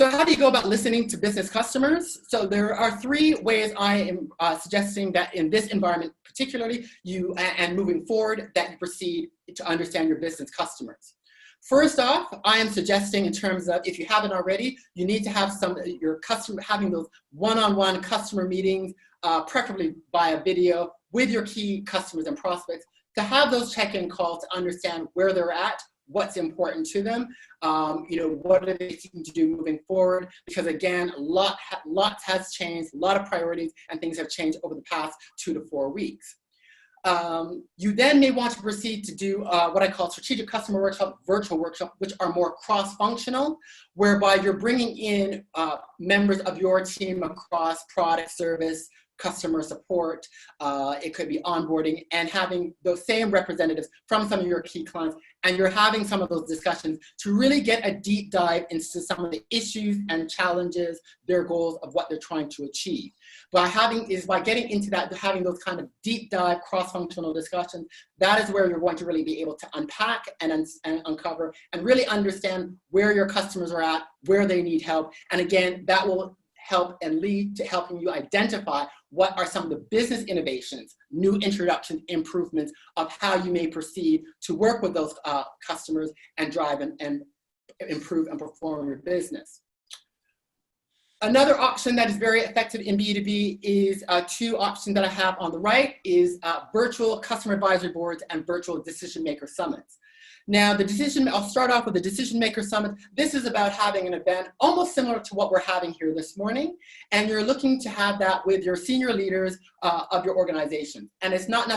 So how do you go about listening to business customers? So there are three ways I am suggesting that in this environment particularly, and moving forward, that you proceed to understand your business customers. First off, I am suggesting in terms of, if you haven't already, you need to have having those one-on-one customer meetings, preferably via video, with your key customers and prospects, to have those check-in calls to understand where they're at, what's important to them, what are they seeking to do moving forward, because again, lots has changed, a lot of priorities and things have changed over the past 2 to 4 weeks. You then may want to proceed to do what I call strategic customer workshop, virtual workshop, which are more cross-functional, whereby you're bringing in members of your team across product, service, customer support, it could be onboarding, and having those same representatives from some of your key clients, and you're having some of those discussions to really get a deep dive into some of the issues and challenges, their goals of what they're trying to achieve. By getting into that, having those kind of deep dive cross-functional discussions, that is where you're going to really be able to unpack and uncover and really understand where your customers are at, where they need help. And again, that will help and lead to helping you identify what are some of the business innovations, new introductions, improvements of how you may proceed to work with those customers and drive and improve and perform your business. Another option that is very effective in B2B is two options that I have on the right is virtual customer advisory boards and virtual decision maker summits. Now, I'll start off with the Decision Maker Summit. This is about having an event almost similar to what we're having here this morning, and you're looking to have that with your senior leaders of your organization. And it's not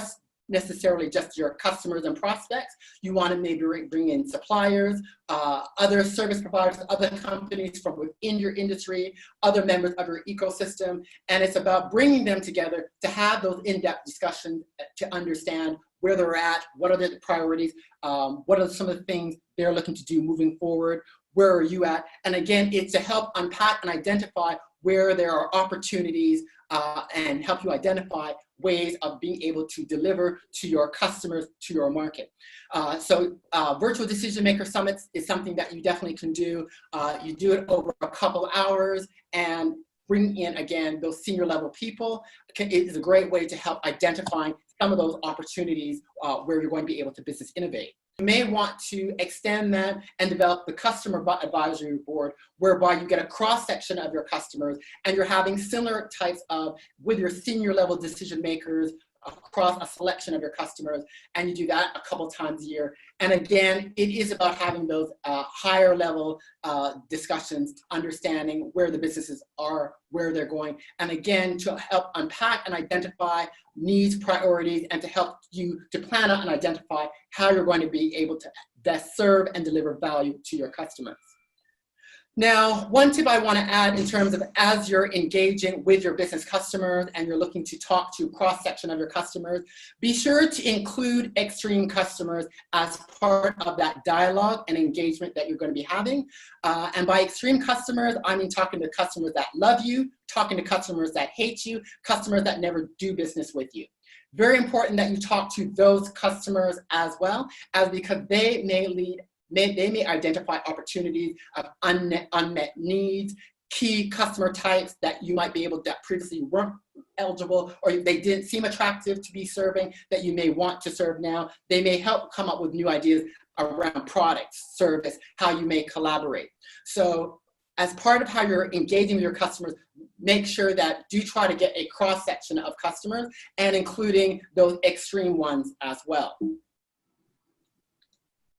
necessarily just your customers and prospects. You want to maybe bring in suppliers, other service providers, other companies from within your industry, other members of your ecosystem, and it's about bringing them together to have those in-depth discussions to understand where they're at, what are the priorities, what are some of the things they're looking to do moving forward, where are you at? And again, it's to help unpack and identify where there are opportunities and help you identify ways of being able to deliver to your customers, to your market. Virtual Decision Maker Summits is something that you definitely can do. You do it over a couple hours and bring in, again, those senior level people. It is a great way to help identify some of those opportunities where you're going to be able to business innovate. You may want to extend that and develop the customer advisory board, whereby you get a cross section of your customers and you're having similar types of, with your senior level decision makers across a selection of your customers, and you do that a couple times a year. And again, it is about having those higher level discussions, understanding where the businesses are, where they're going, and again, to help unpack and identify needs, priorities, and to help you to plan out and identify how you're going to be able to best serve and deliver value to your customers. Now, one tip I want to add in terms of as you're engaging with your business customers and you're looking to talk to a cross-section of your customers, be sure to include extreme customers as part of that dialogue and engagement that you're going to be having. And by extreme customers, I mean talking to customers that love you, talking to customers that hate you, customers that never do business with you. Very important that you talk to those customers as well, because they may identify opportunities of unmet needs, key customer types that you might be able to, that previously weren't eligible or they didn't seem attractive to be serving that you may want to serve now. They may help come up with new ideas around products, service, how you may collaborate. So as part of how you're engaging with your customers, make sure that do try to get a cross section of customers and including those extreme ones as well.